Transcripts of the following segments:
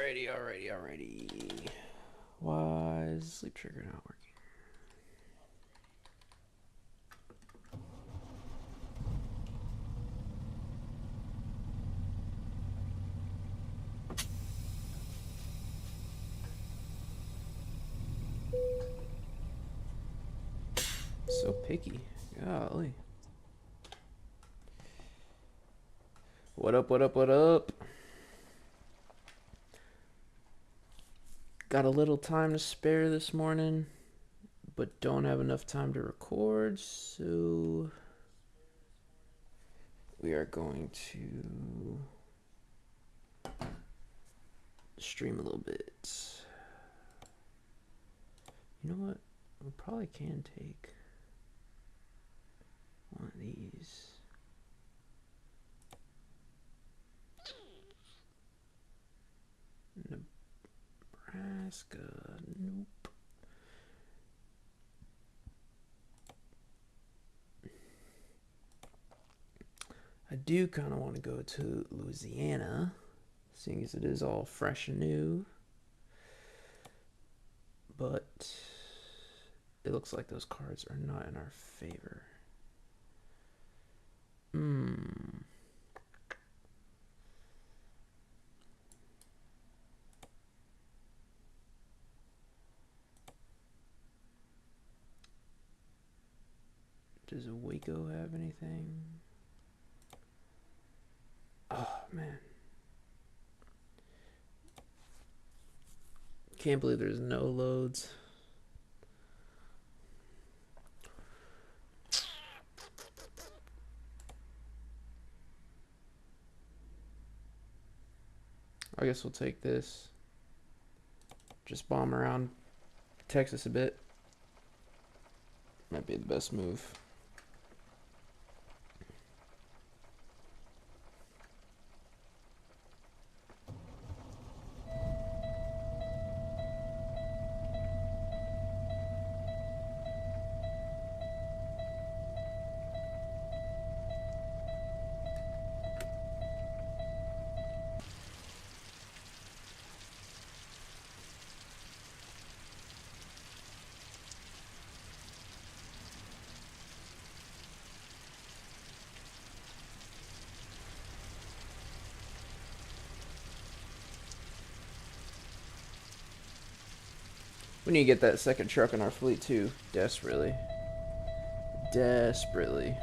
Alrighty. Why is the sleep trigger not working? So picky. Golly. What up, what up, what up? Got a little time to spare this morning, but don't have enough time to record, so we are going to stream a little bit. You know what? We probably can take one of these. Nebraska. Nope. I do kind of want to go to Louisiana, seeing as it is all fresh and new. But it looks like those cards are not in our favor. Does Waco have anything? Oh, man. Can't believe there's no loads. I guess we'll take this. Just bomb around Texas a bit. Might be the best move. We need to get that second truck in our fleet too, desperately. Desperately.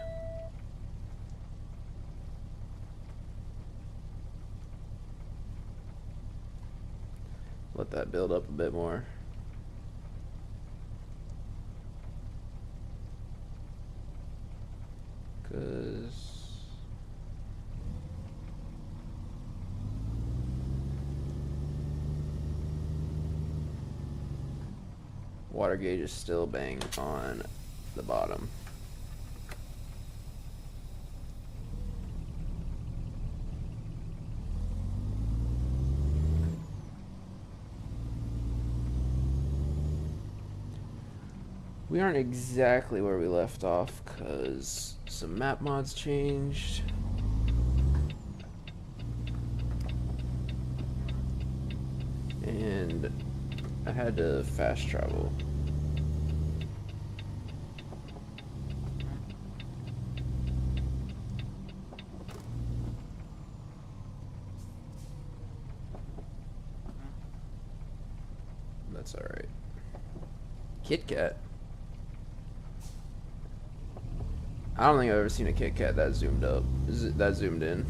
Let that build up a bit more. Because water gauge is still banging on the bottom. We aren't exactly where we left off because some map mods changed. And I had to fast travel. That's alright. Kit Kat. I don't think I've ever seen a Kit Kat that zoomed up. That zoomed in.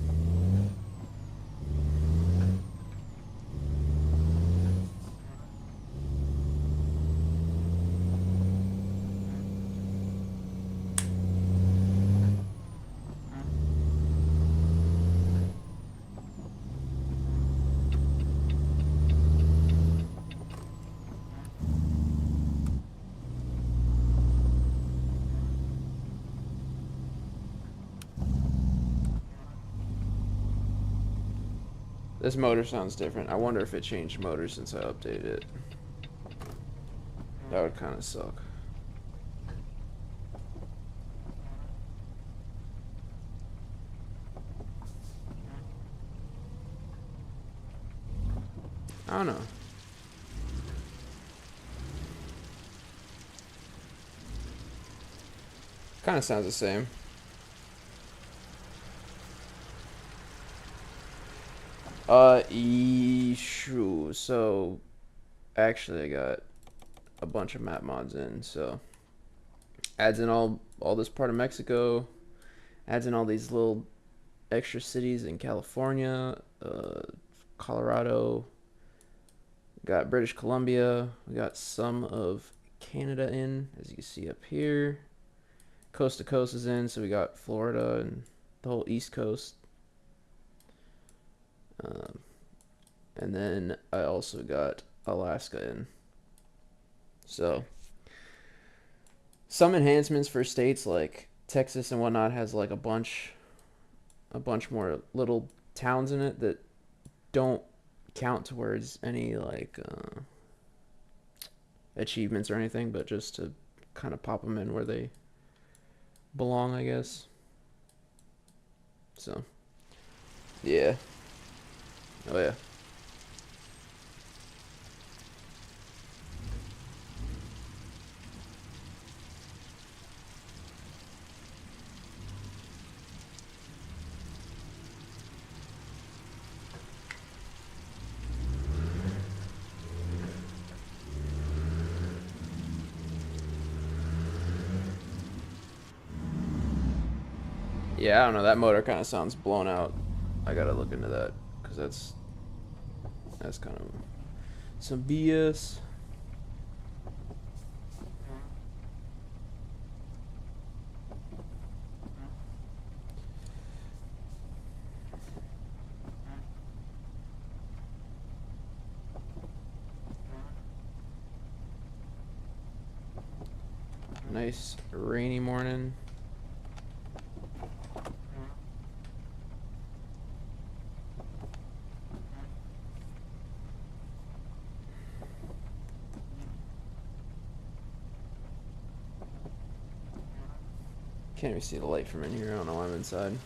This motor sounds different. I wonder if it changed motor since I updated it. That would kind of suck. I don't know. Kind of sounds the same. So actually I got a bunch of map mods in, so adds in all this part of Mexico, adds in all these little extra cities in California, Colorado, got British Columbia, we got some of Canada in, as you can see up here. Coast to coast is in, so we got Florida and the whole East Coast. And then I also got Alaska in. So some enhancements for states like Texas and whatnot has like a bunch more little towns in it that don't count towards any like achievements or anything, but just to kind of pop them in where they belong, I guess. So yeah. Oh yeah. Yeah, I don't know. That motor kind of sounds blown out. I gotta look into that because that's kind of some BS. Nice rainy morning. Can't even see the light from in here. I don't know why I'm inside.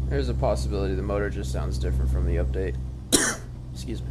There's a possibility the motor just sounds different from the update. Excuse me.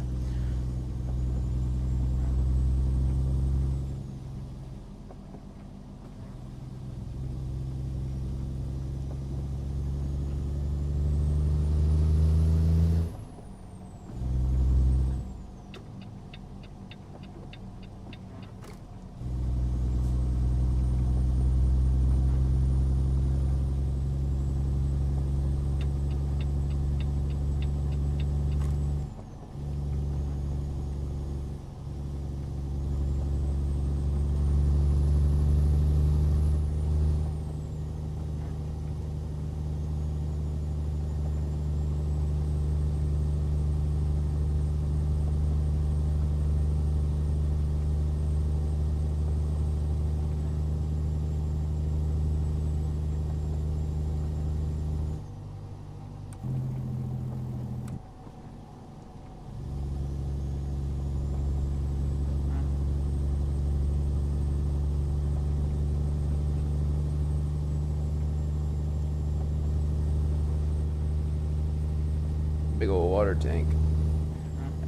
Big old water tank.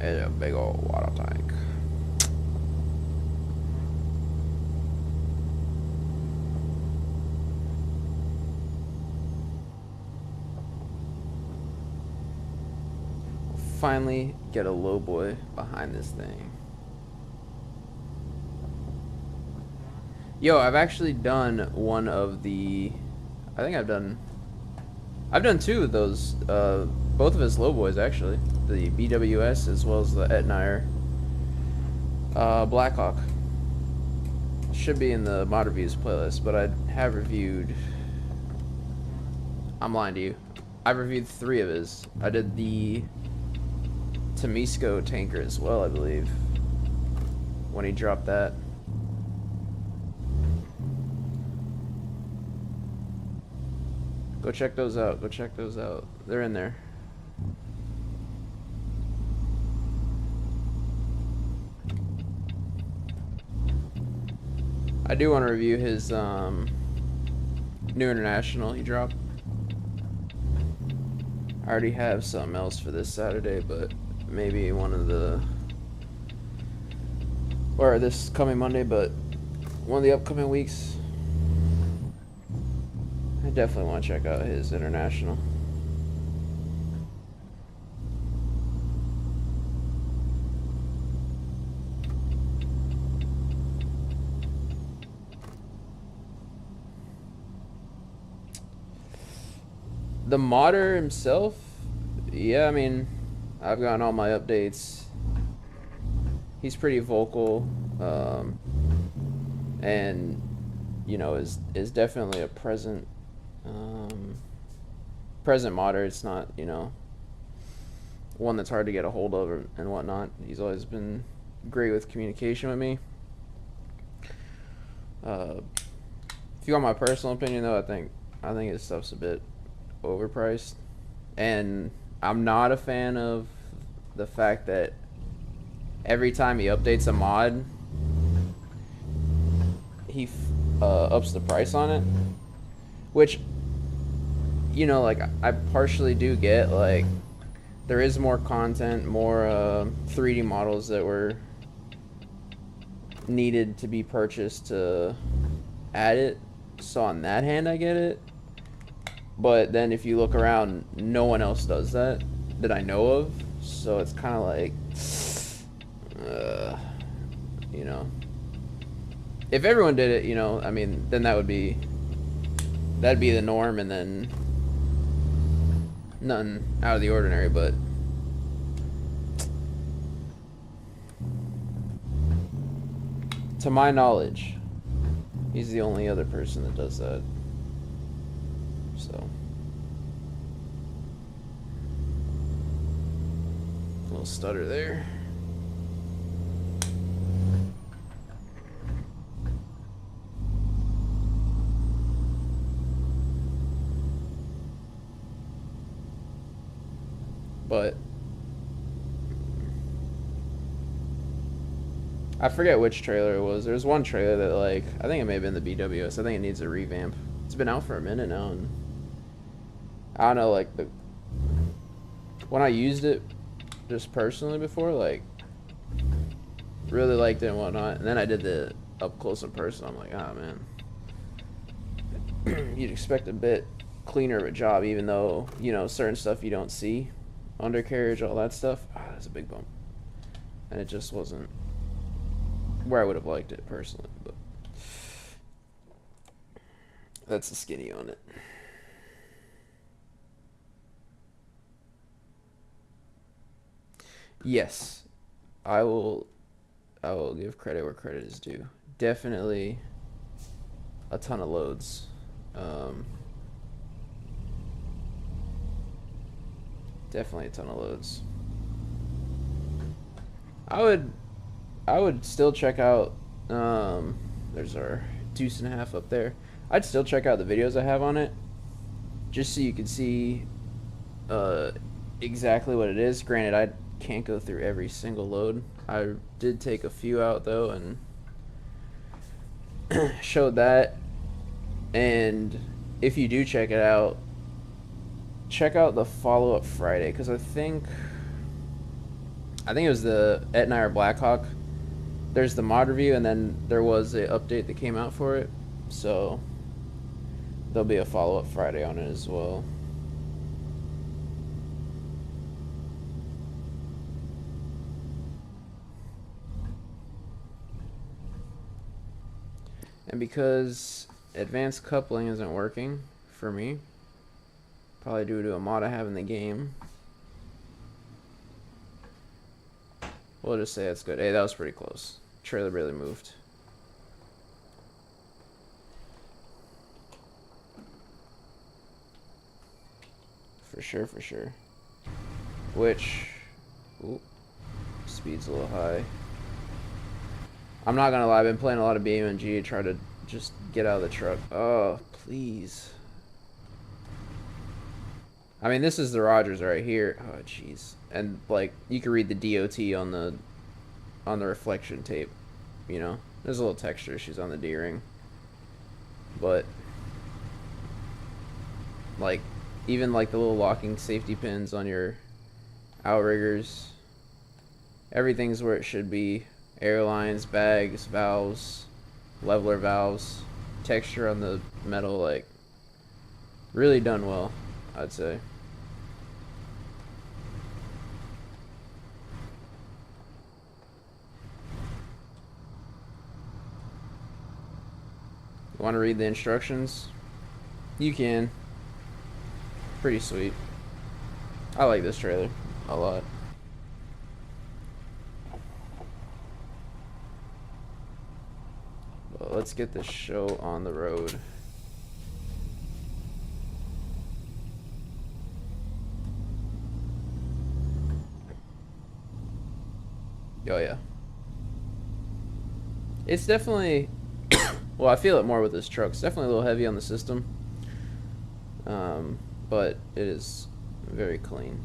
And a big old water tank. finally get a low boy behind this thing. Yo, I've actually done one of the. I think I've done two of those. Both of his low boys actually, the BWS as well as the Etnire Blackhawk. Should be in the mod reviews playlist, but I have reviewed. I'm lying to you. I've reviewed 3 of his. I did the Temisco tanker as well, I believe, when he dropped that. Go check those out. Go check those out. They're in there. I do want to review his new international he dropped. I already have something else for this Saturday, but maybe one of the, or this coming Monday, but one of the upcoming weeks. I definitely want to check out his international. The modder himself, yeah, I mean, I've gotten all my updates. He's pretty vocal, and you know, is definitely a present modder. It's not, you know, one that's hard to get a hold of and whatnot. He's always been great with communication with me. If you want my personal opinion, though, I think his stuff's a bit overpriced, and I'm not a fan of the fact that every time he updates a mod, he ups the price on it, which, you know, like, I partially do get. Like, there is more content, more 3D models that were needed to be purchased to add it, so on that hand I get it. But then if you look around, no one else does that I know of. So it's kind of like, you know, if everyone did it, you know, I mean, then that'd be the norm, and then nothing out of the ordinary. But to my knowledge, he's the only other person that does that. So, a little stutter there. But I forget which trailer it was. There's one trailer that, like, I think it may have been the BWS. I think it needs a revamp. It's been out for a minute now, and I don't know, like, when I used it just personally before, like, really liked it and whatnot, and then I did the up close and personal. I'm like, oh man, you'd expect a bit cleaner of a job, even though, you know, certain stuff you don't see, undercarriage, all that stuff. That's a big bump, and it just wasn't where I would have liked it personally. But that's the skinny on it. Yes, I will give credit where credit is due. Definitely a ton of loads. Definitely a ton of loads. I would still check out, there's our deuce and a half up there. I'd still check out the videos I have on it, just so you can see exactly what it is. Granted, I can't go through every single load. I did take a few out though and showed that. And if you do check it out, check out the follow-up Friday, because I think it was the Etnire Blackhawk. There's the mod review, and then there was an update that came out for it, so there'll be a follow-up Friday on it as well. And because advanced coupling isn't working for me, probably due to a mod I have in the game, we'll just say it's good. Hey, that was pretty close. Trailer really moved. For sure, for sure. Which, ooh, speed's a little high. I'm not gonna lie, I've been playing a lot of BMG to try to just get out of the truck. Oh, please. I mean, this is the Rogers right here. Oh, jeez. And like, you can read the DOT on the reflection tape. You know, there's a little texture issues on the D-ring, but like, even like the little locking safety pins on your outriggers, everything's where it should be. Airlines, bags, valves, leveler valves, texture on the metal, like, really done well, I'd say. You want to read the instructions? You can. Pretty sweet. I like this trailer a lot. Well, let's get this show on the road. Oh yeah. It's definitely, well, I feel it more with this truck. It's definitely a little heavy on the system, but it is very clean.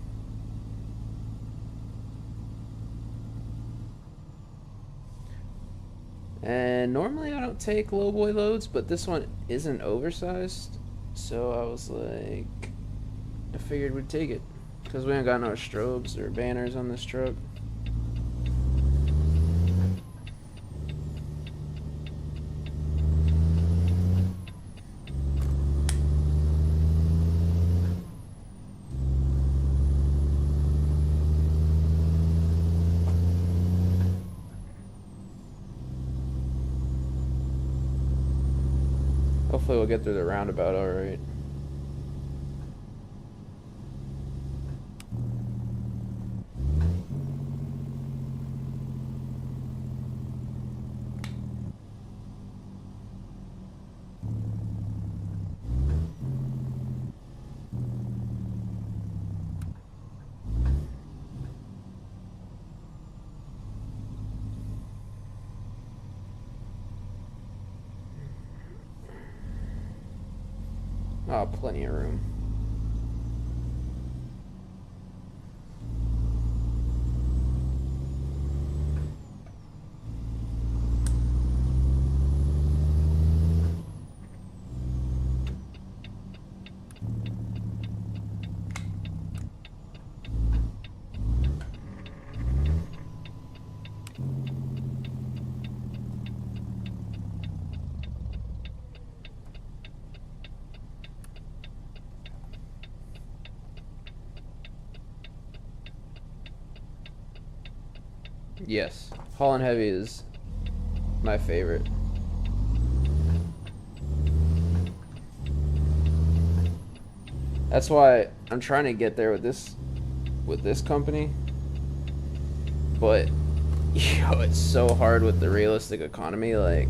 And normally I don't take lowboy loads, but this one isn't oversized, so I was like, I figured we'd take it, because we ain't got no strobes or banners on this truck. Hopefully we'll get through the roundabout alright. Oh, plenty of room. Yes, hauling heavy is my favorite. That's why I'm trying to get there with this company, but yo, it's so hard with the realistic economy. Like,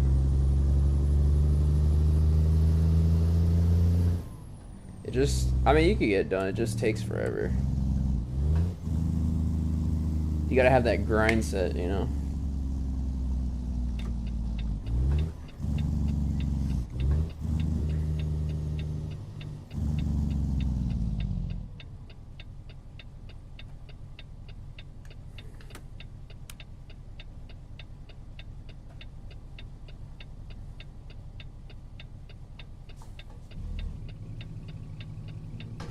it just, I mean, you could get it done, it just takes forever. You gotta have that grind set, you know?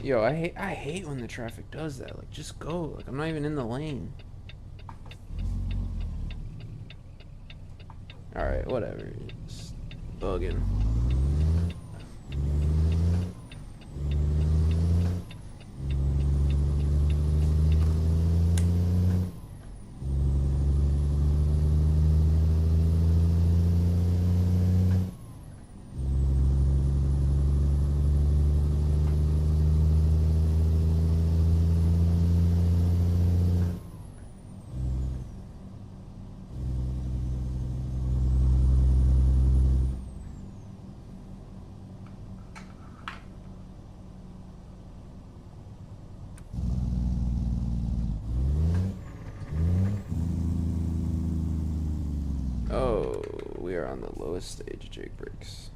Yo, I hate when the traffic does that. Like, just go. Like, I'm not even in the lane. Alright, whatever. It's bugging. on the lowest stage of Jake brakes.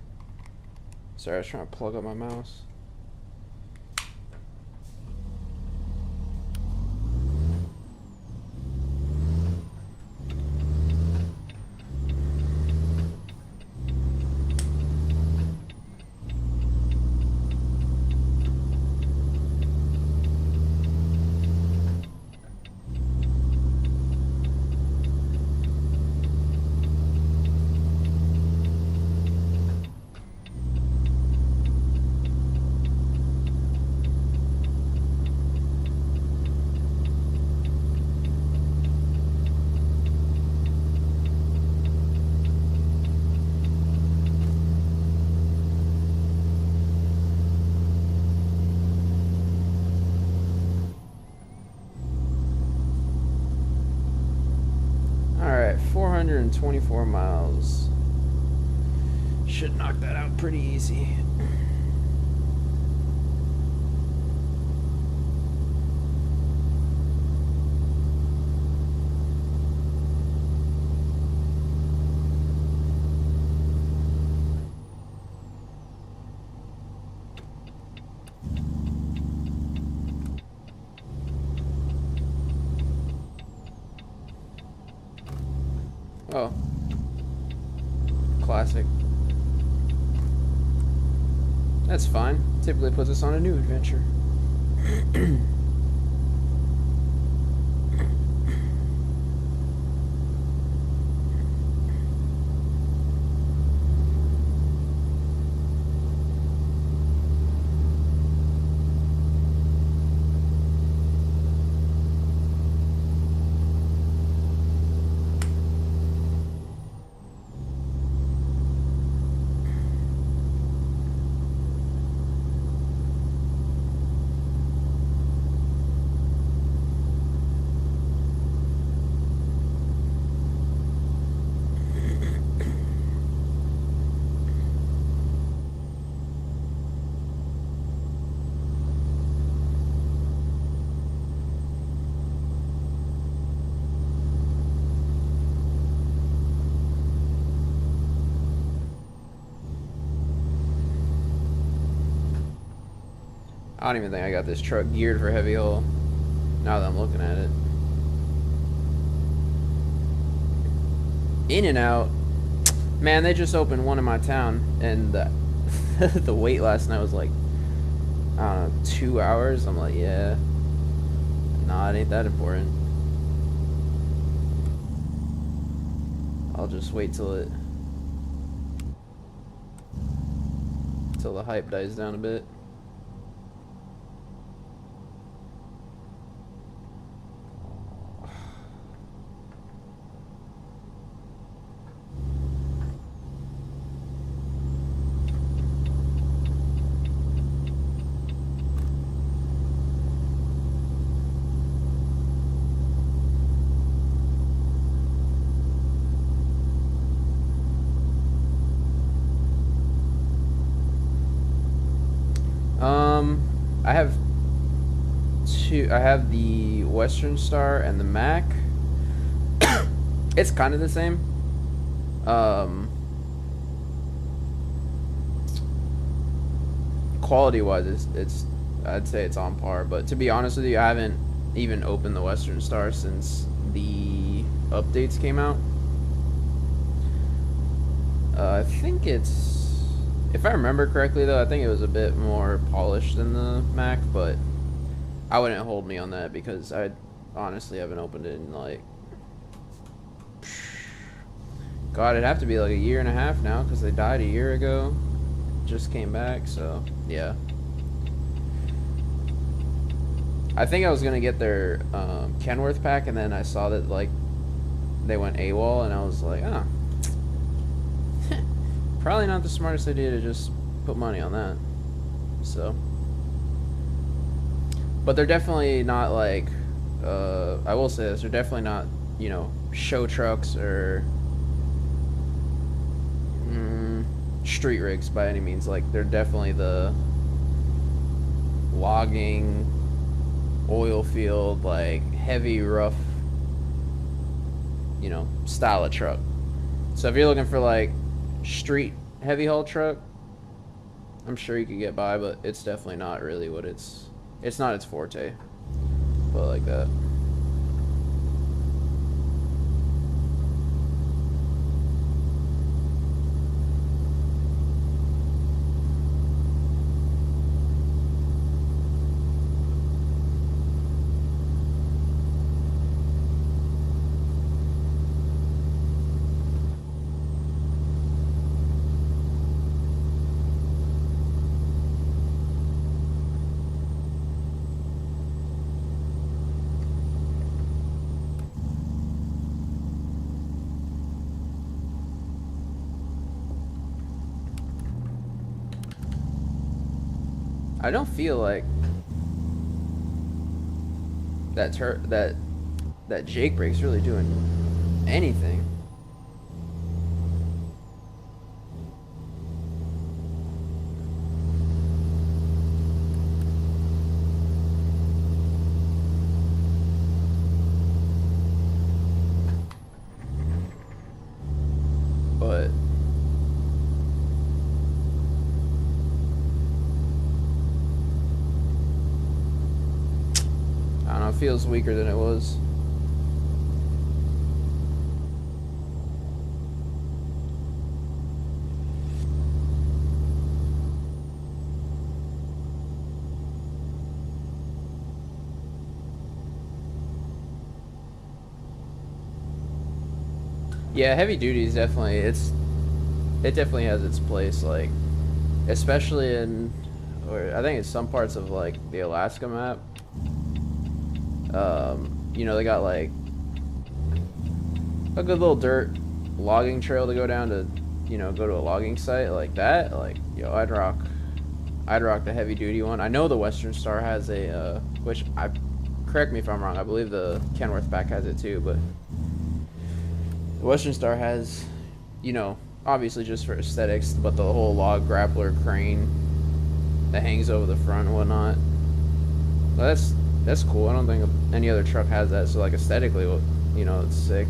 Sorry, I was trying to plug up my mouse. Alright, 424 miles. Should knock that out pretty easy. Oh. Classic. That's fine. Typically puts us on a new adventure. I don't even think I got this truck geared for heavy haul, now that I'm looking at it. In and Out. Man, they just opened one in my town, and the wait last night was like, I don't know, 2 hours. I'm like, yeah. Nah, it ain't that important. I'll just wait till the hype dies down a bit. I have the Western Star and the Mac. It's kind of the same. Quality wise, it's I'd say it's on par. But to be honest with you, I haven't even opened the Western Star since the updates came out. I think it's, if I remember correctly though, I think it was a bit more polished than the Mac, but I wouldn't hold me on that because I honestly haven't opened it in like, God, it'd have to be like a year and a half now because they died a year ago. Just came back, so yeah. I think I was gonna get their Kenworth pack, and then I saw that like they went AWOL, and I was like, ah, probably not the smartest idea to just put money on that. So. But they're definitely not like, I will say this, they're definitely not, you know, show trucks or street rigs by any means. Like, they're definitely the logging, oil field, like, heavy, rough, you know, style of truck. So if you're looking for, like, street heavy haul truck, I'm sure you could get by, but it's definitely not really what it's not its forte. But like that. I don't feel like that Jake brake's really doing anything. But I don't know, it feels weaker than it was. Yeah, heavy duty is definitely it definitely has its place, like especially in, or I think in some parts of like the Alaska map. You know, they got like a good little dirt logging trail to go down to, you know, go to a logging site like that. Like, yo, I'd rock the heavy duty one. I know the Western Star has a, which I, correct me if I'm wrong, I believe the Kenworth pack has it too, but the Western Star has, you know, obviously just for aesthetics, but the whole log grappler crane that hangs over the front and whatnot. But that's cool. I don't think any other truck has that. So like aesthetically, you know, it's sick.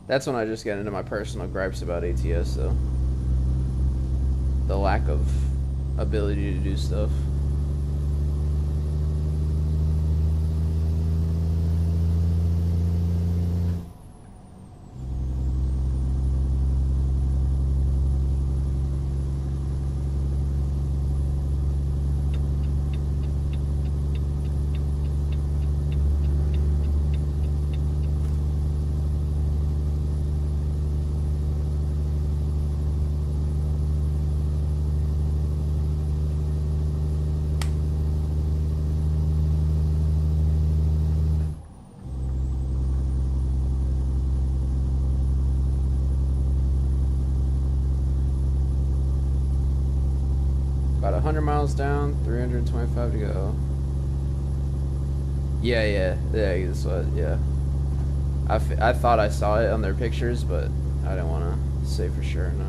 That's when I just get into my personal gripes about ATS, though. The lack of ability to do stuff. About 100 miles down, 325 to go. Yeah. That's what, yeah. I thought I saw it on their pictures, but I didn't want to say for sure or not.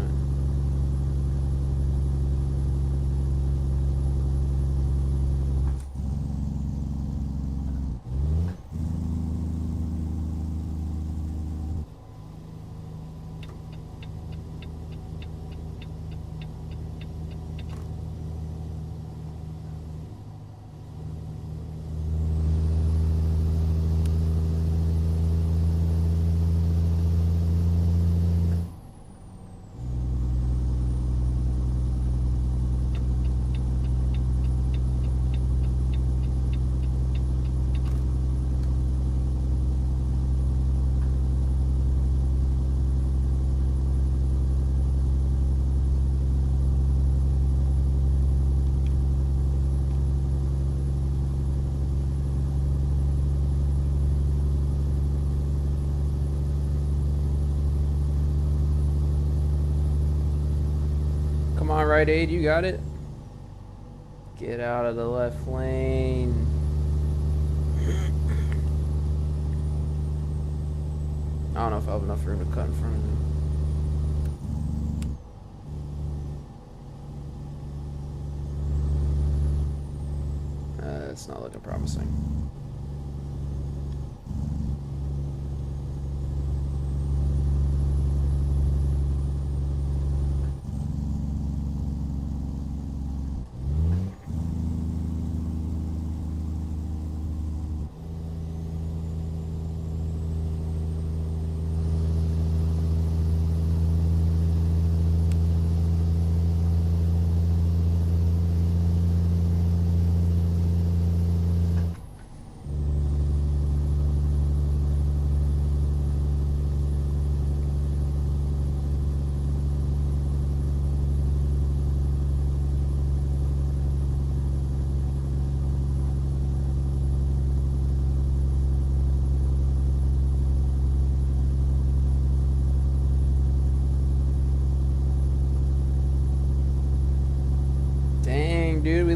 Come on, right aid, you got it. Get out of the left lane. I don't know if I have enough room to cut in front of him. It's not looking promising.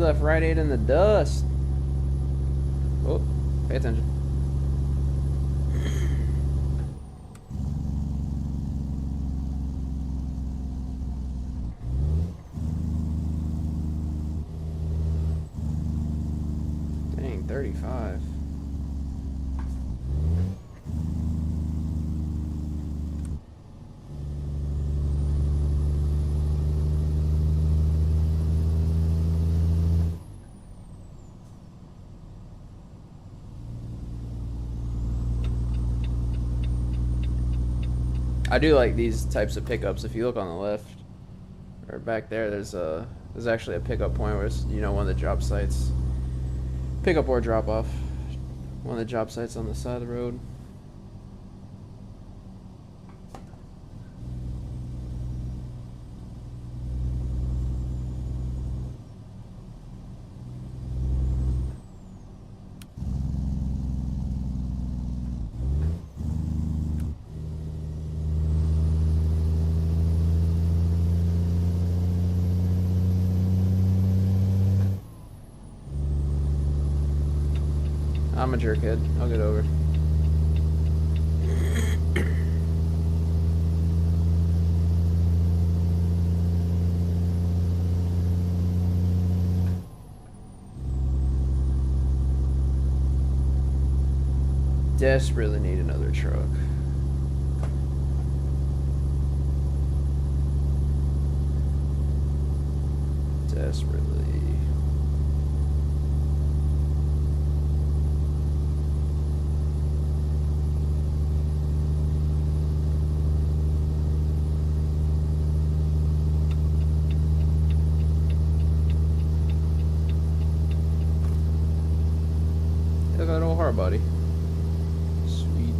left right 8 in the dust. Oh, pay attention. Dang, 35. I do like these types of pickups. If you look on the left or back there, there's actually a pickup point where it's, you know, one of the job sites, pickup or drop off, one of the job sites on the side of the road. I'm a jerkhead. I'll get over. Desperately need another truck. Desperately. Look at that old hard body. Sweet.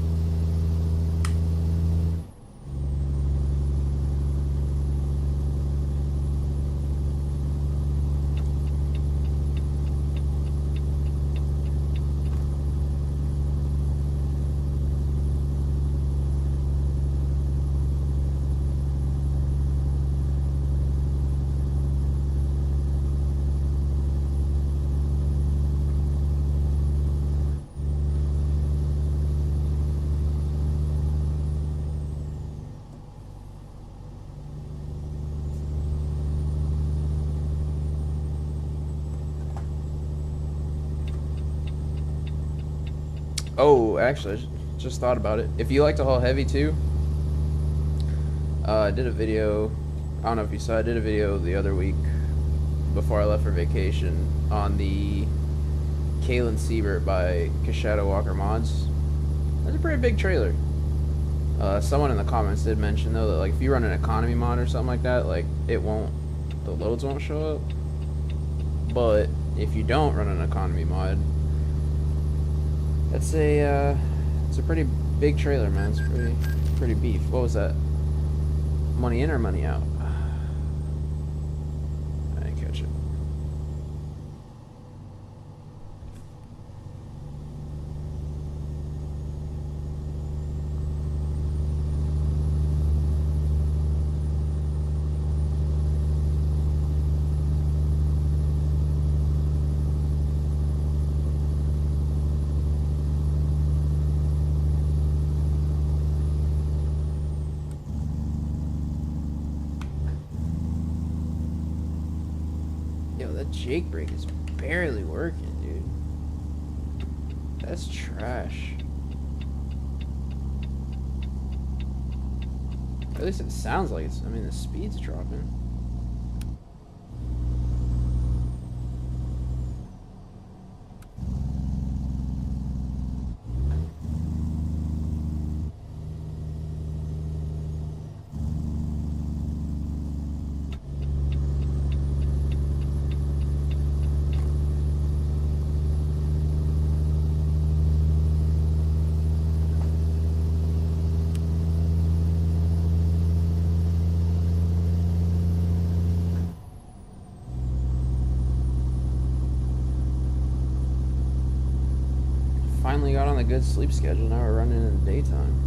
Oh, actually, I just thought about it. If you like to haul heavy too, I did a video. I don't know if you saw. I did a video the other week before I left for vacation on the Kalen Siebert by Cashadow Walker Mods. That's a pretty big trailer. Someone in the comments did mention though that like if you run an economy mod or something like that, like the loads won't show up. But if you don't run an economy mod, it's a pretty big trailer, man. It's pretty beef. What was that? Money in or money out? I didn't catch it. Yo, that Jake brake is barely working, dude. That's trash. At least it sounds like it's, I mean, the speed's dropping. Finally got on a good sleep schedule. Now we're running in the daytime.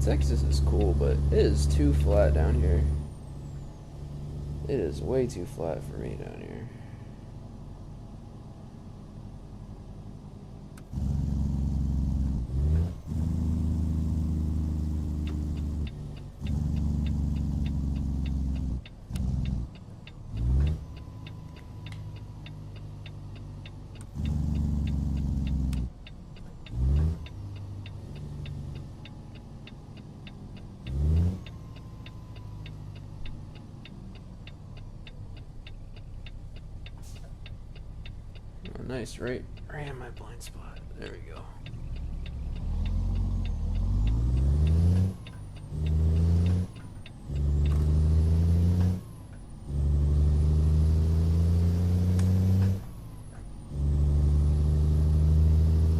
Texas is cool, but it is too flat down here. It is way too flat for me down here. Oh, nice, right in my blind spot. There we go.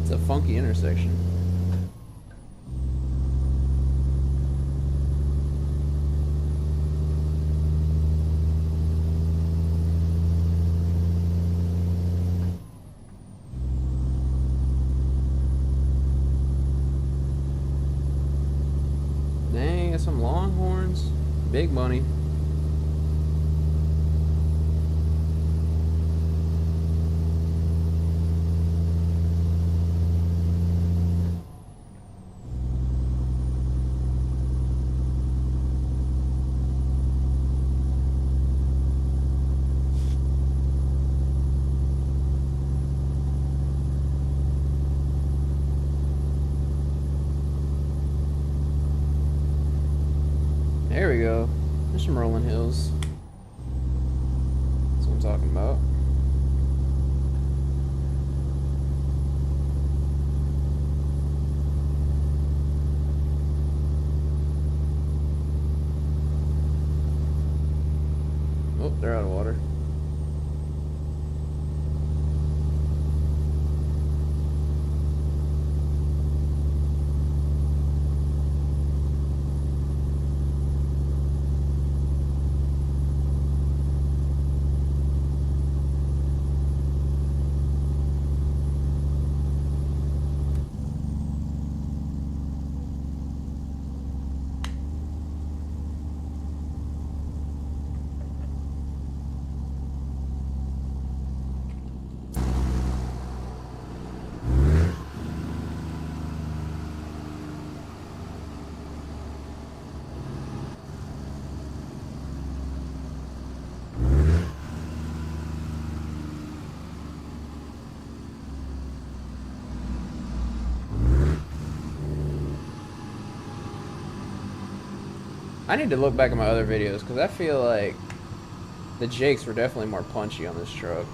It's a funky intersection. Dang, got some Longhorns. Big money. There we go. There's some rolling hills. That's what I'm talking about. Oh, they're out of water. I need to look back at my other videos because I feel like the Jakes were definitely more punchy on this truck.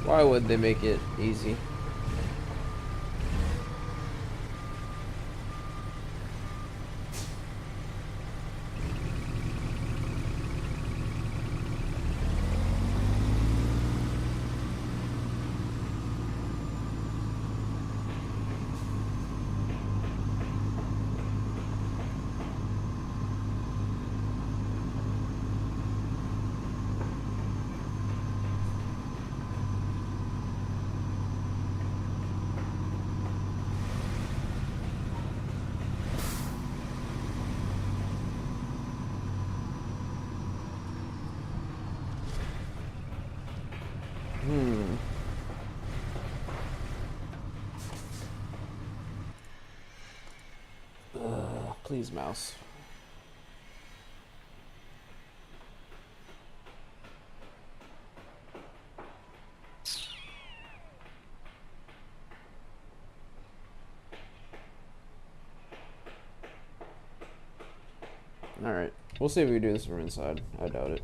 Why would they make it easy? Please, mouse. Alright. We'll see if we can do this from inside. I doubt it.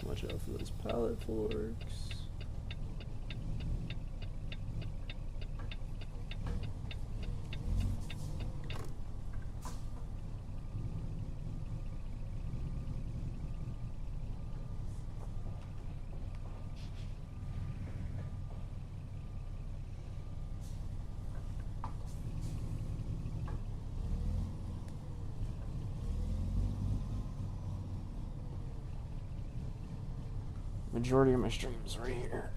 Watch out for those pallet forks. Majority of my streams right here.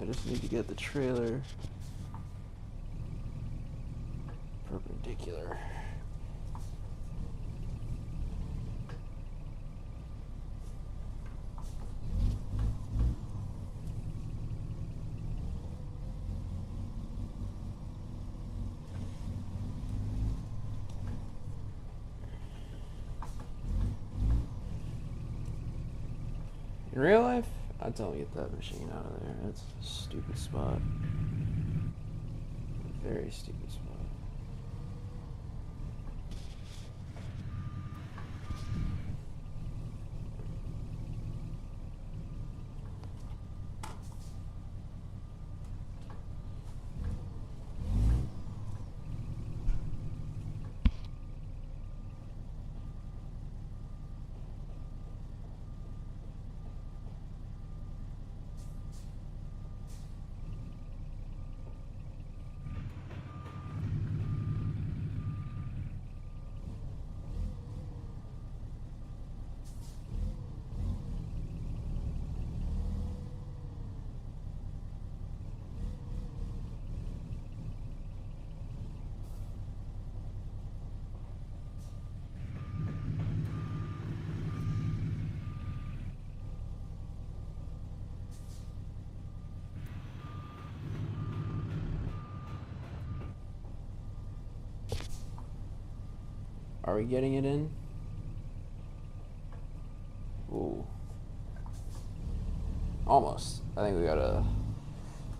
I just need to get the trailer perpendicular. In real life, I'd tell him to get that machine out of there. That's a stupid spot. Very stupid spot. Are we getting it in? Ooh. Almost. I think we gotta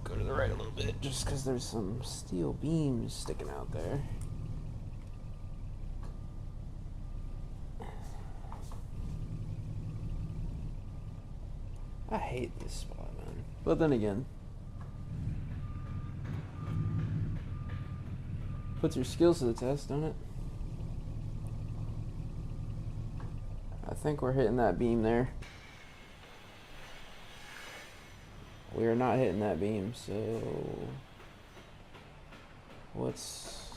go to the right a little bit just because there's some steel beams sticking out there. I hate this spot, man. But then again, puts your skills to the test, don't it? I think we're hitting that beam there. We are not hitting that beam, so what's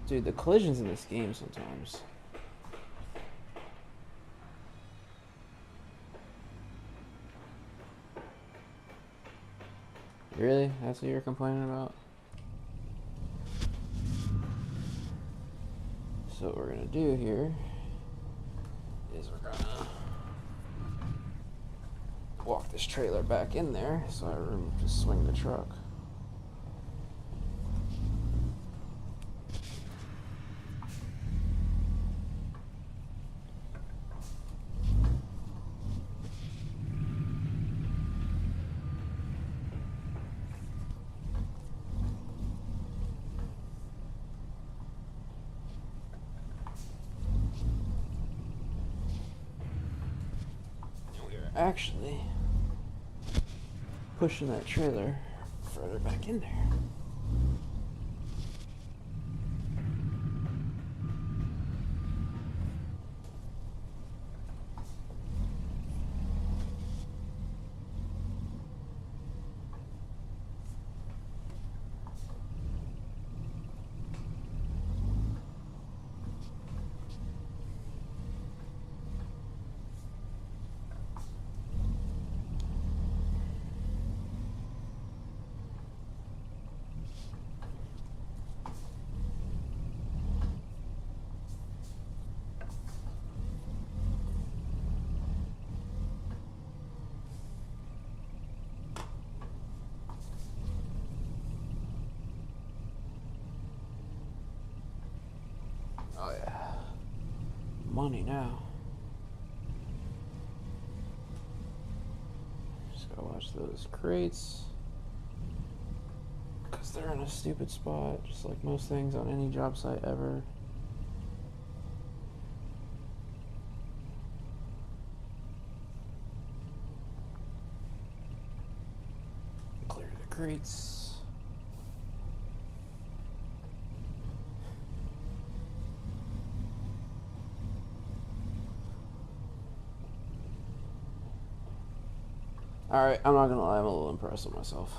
Dude, the collisions in this game sometimes. Really? That's what you're complaining about? So what we're gonna do here is we're gonna walk this trailer back in there so I have room to swing the truck. Actually pushing that trailer further back in there. Oh yeah. Money now. Just gotta watch those crates. Because they're in a stupid spot, just like most things on any job site ever. Clear the crates. Alright, I'm not gonna lie, I'm a little impressed with myself.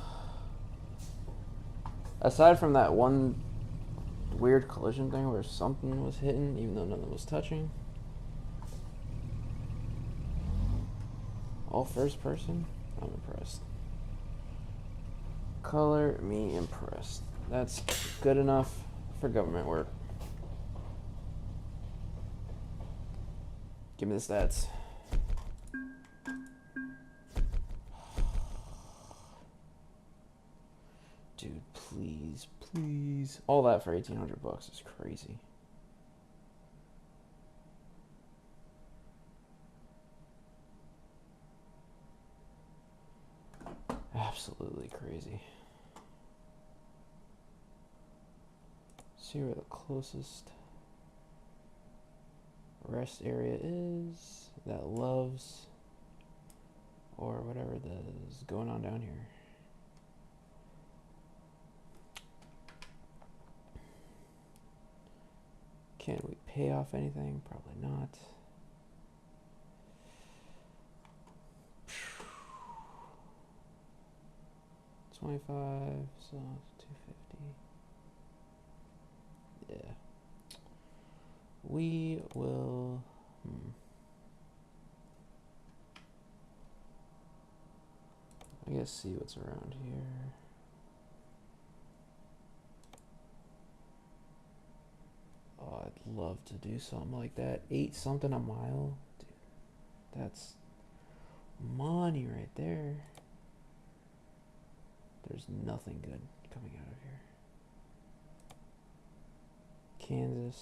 Aside from that one weird collision thing where something was hitting even though nothing was touching. All first person, I'm impressed. Color, me impressed. That's good enough for government work. Give me the stats. Dude, please, please. All that for 1,800 bucks is crazy. Absolutely crazy. See where the closest rest area is that loves or whatever is going on down here. Can we pay off anything? Probably not. $25, so it's $250. Yeah. We will. I guess see what's around here. Oh, I'd love to do something like that. 8 something a mile. Dude, that's money right there. There's nothing good coming out of here. Kansas.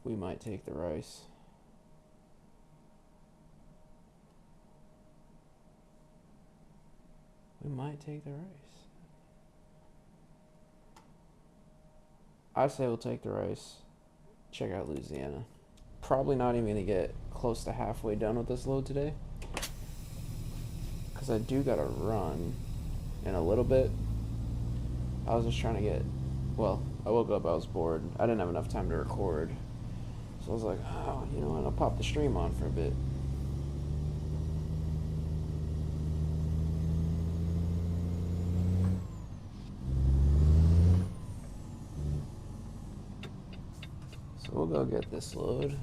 We might take the rice. We might take the rice. I say we'll take the rice. Check out Louisiana. Probably not even gonna get close to halfway done with this load today, because I do gotta run in a little bit. I was just trying to get, well, I woke up, I was bored. I didn't have enough time to record. So I was like, oh, you know what, I'll pop the stream on for a bit. we'll go get this load.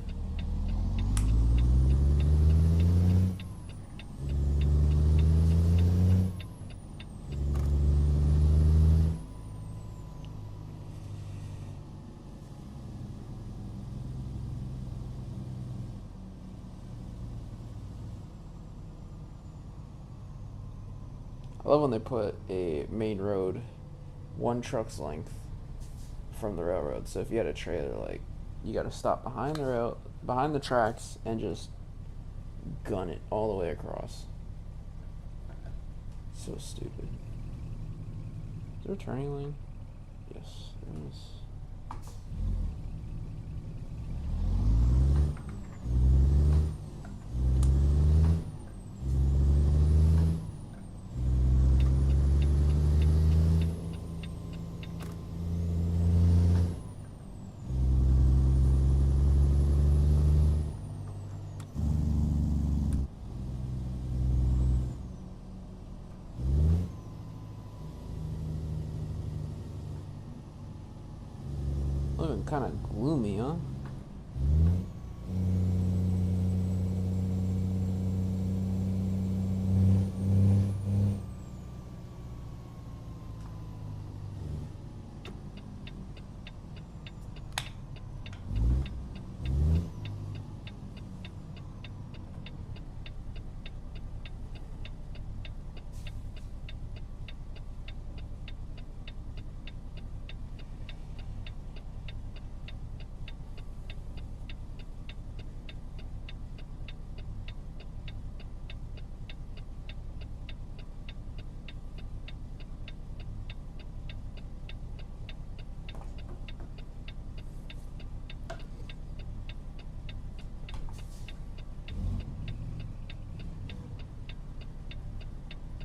I love when they put a main road 1 truck's length from the railroad. So if you had a trailer, like, you got to stop behind the tracks and just gun it all the way across. So stupid. Is there a turning lane? Yes, there is. Looking kind of gloomy, huh?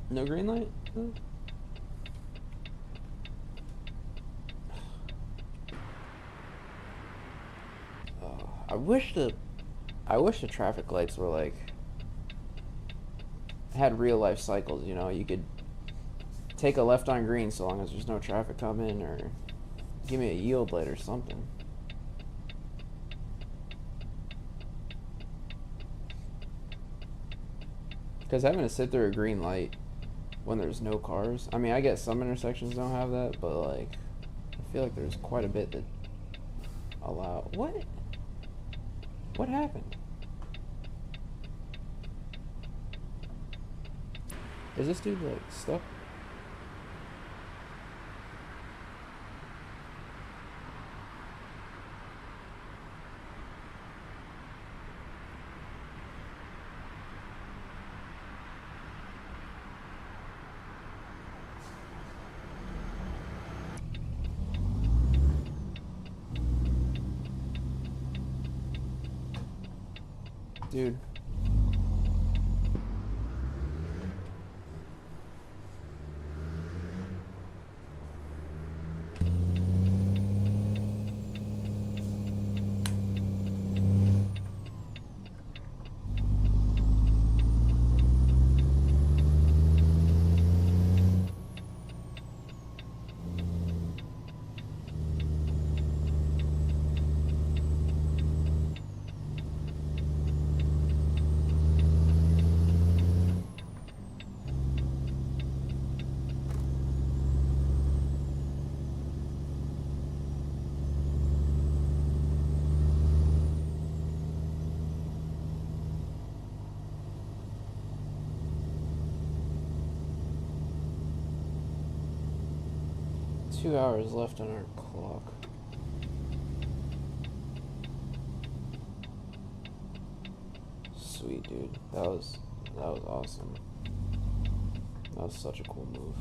No green light? I wish the traffic lights were like had real life cycles, you know, you could take a left on green so long as there's no traffic coming, or give me a yield light or something. Because having to sit through a green light when there's no cars, I mean, I guess some intersections don't have that, but like, I feel like there's quite a bit that allow. What happened? Is this dude like stuck? Dude. Two hours left on our clock. Sweet, dude. That was awesome. That was such a cool move.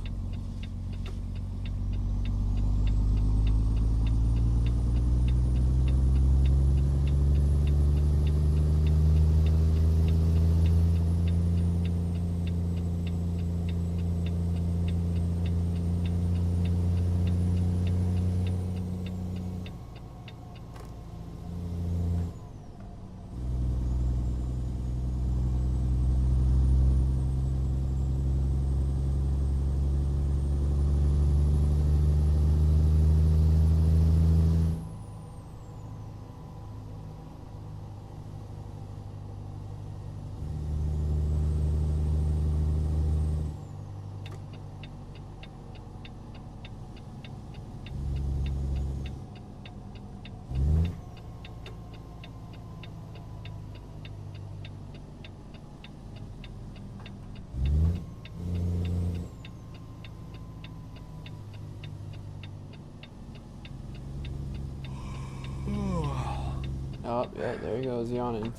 Oh, yeah, there he goes, yawning.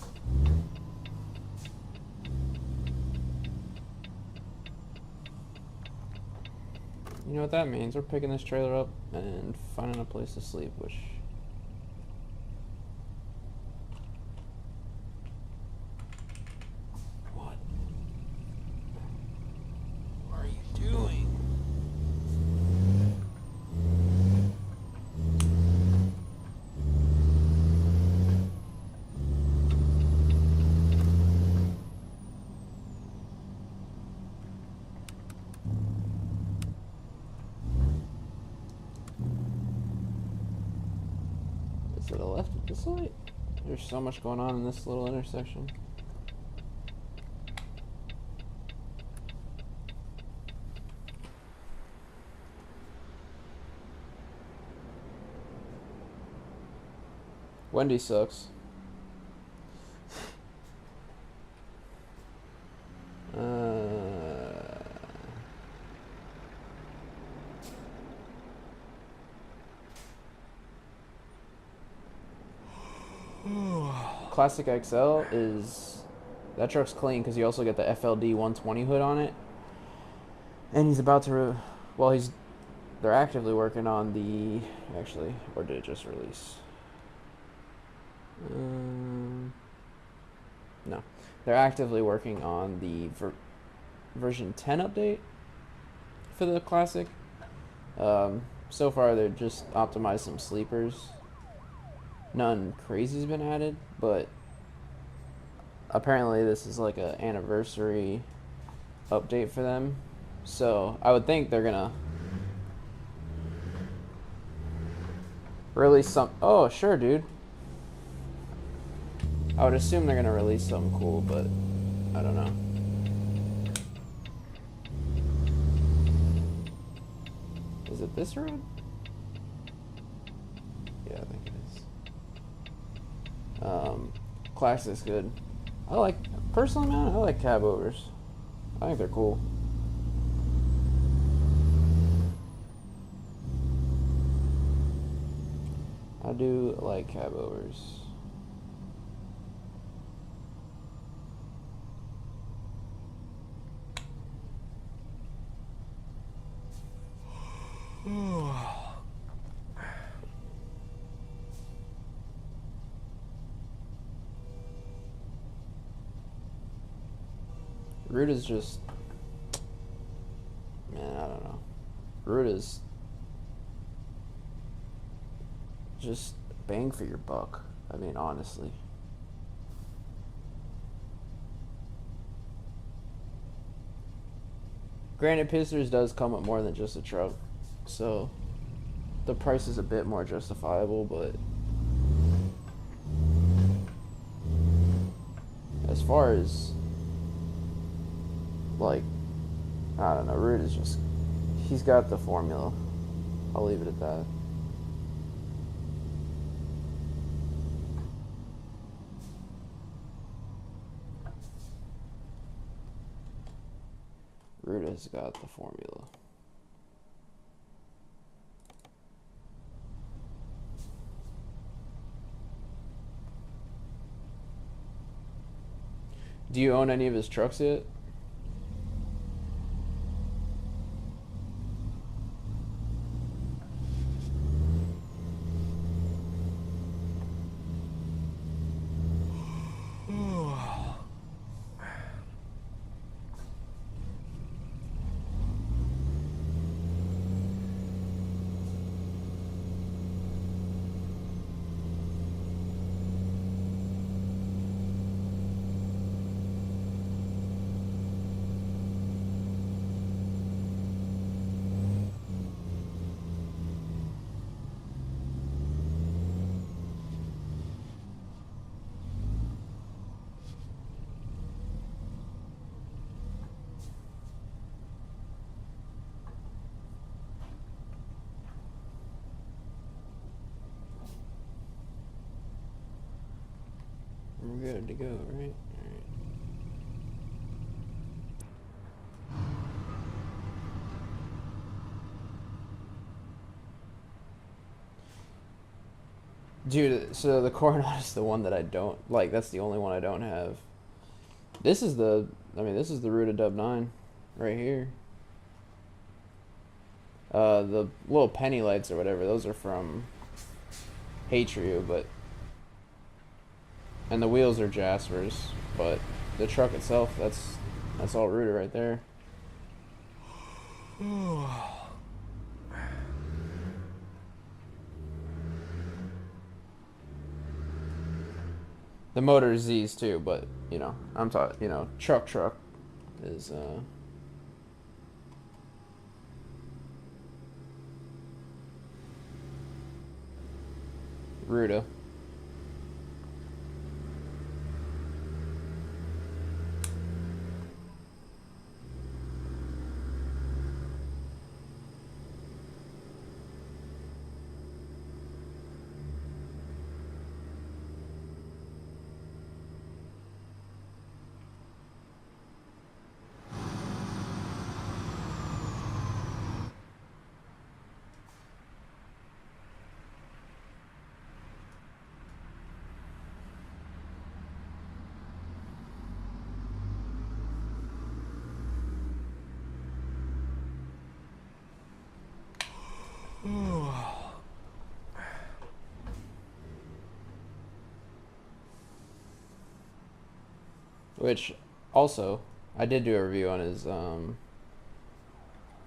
You know what that means? We're picking this trailer up and finding a place to sleep, which... What? What are you doing? To the left of this light? There's so much going on in this little intersection. Wendy sucks. Classic XL is... That truck's clean because you also get the FLD 120 hood on it. And he's about to... Well, he's... They're actively working on the... Actually, or did it just release? No. They're actively working on the version 10 update for the Classic. So far, they're just optimized some sleepers. None crazy's been added, but apparently this is like a anniversary update for them. So I would think they're gonna release some... Oh, sure, dude. I would assume they're gonna release something cool, but I don't know. Is it this road? Yeah, I think it is. Classic's good. Personally, man, I like cab overs. I think they're cool. I do like cab overs. Root is just... Man, I don't know. Root is... just bang for your buck. I mean, honestly. Granted, Pizzers does come with more than just a truck, so the price is a bit more justifiable, but as far as, like, I don't know, Root is just, he's got the formula. I'll leave it at that. Root has got the formula. Do you own any of his trucks yet? We're good to go, right? All right. Dude, so the Coronado is the one that I don't like. That's the only one I don't have. This is the, I mean, this is the Ruta Dub 9 right here. The little penny lights or whatever, those are from Hatrio, but, and the wheels are Jaspers, but the truck itself, that's all Ruta right there. The motor is Z's too, but you know, I'm talking, you know, truck is Ruta. Which also, I did do a review on his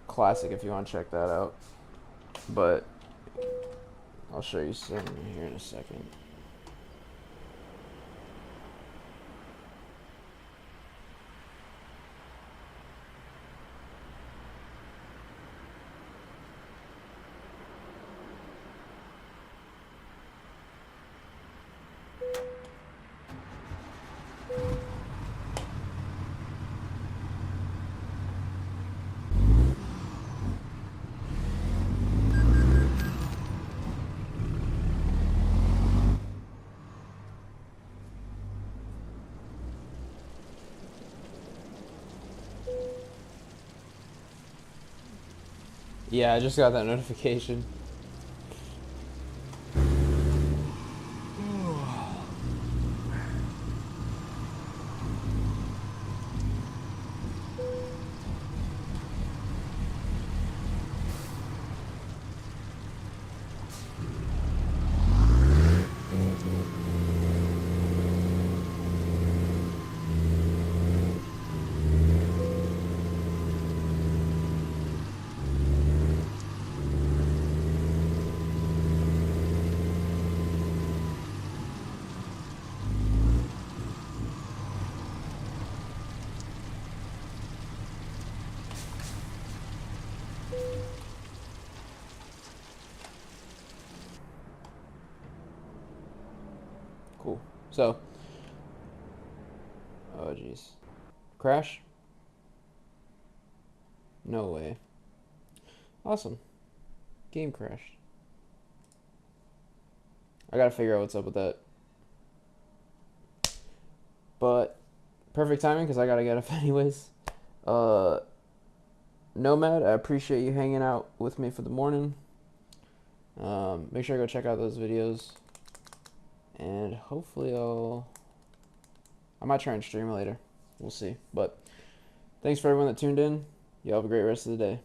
classic if you want to check that out. But I'll show you some here in a second. Yeah, I just got that notification. Cool. So, oh jeez, crash? No way. Awesome. Game crashed. I gotta figure out what's up with that. But perfect timing because I gotta get up anyways. Uh, Nomad, I appreciate you hanging out with me for the morning. Make sure to go check out those videos, and hopefully I might try and stream later. We'll see. But thanks for everyone that tuned in. You have a great rest of the day.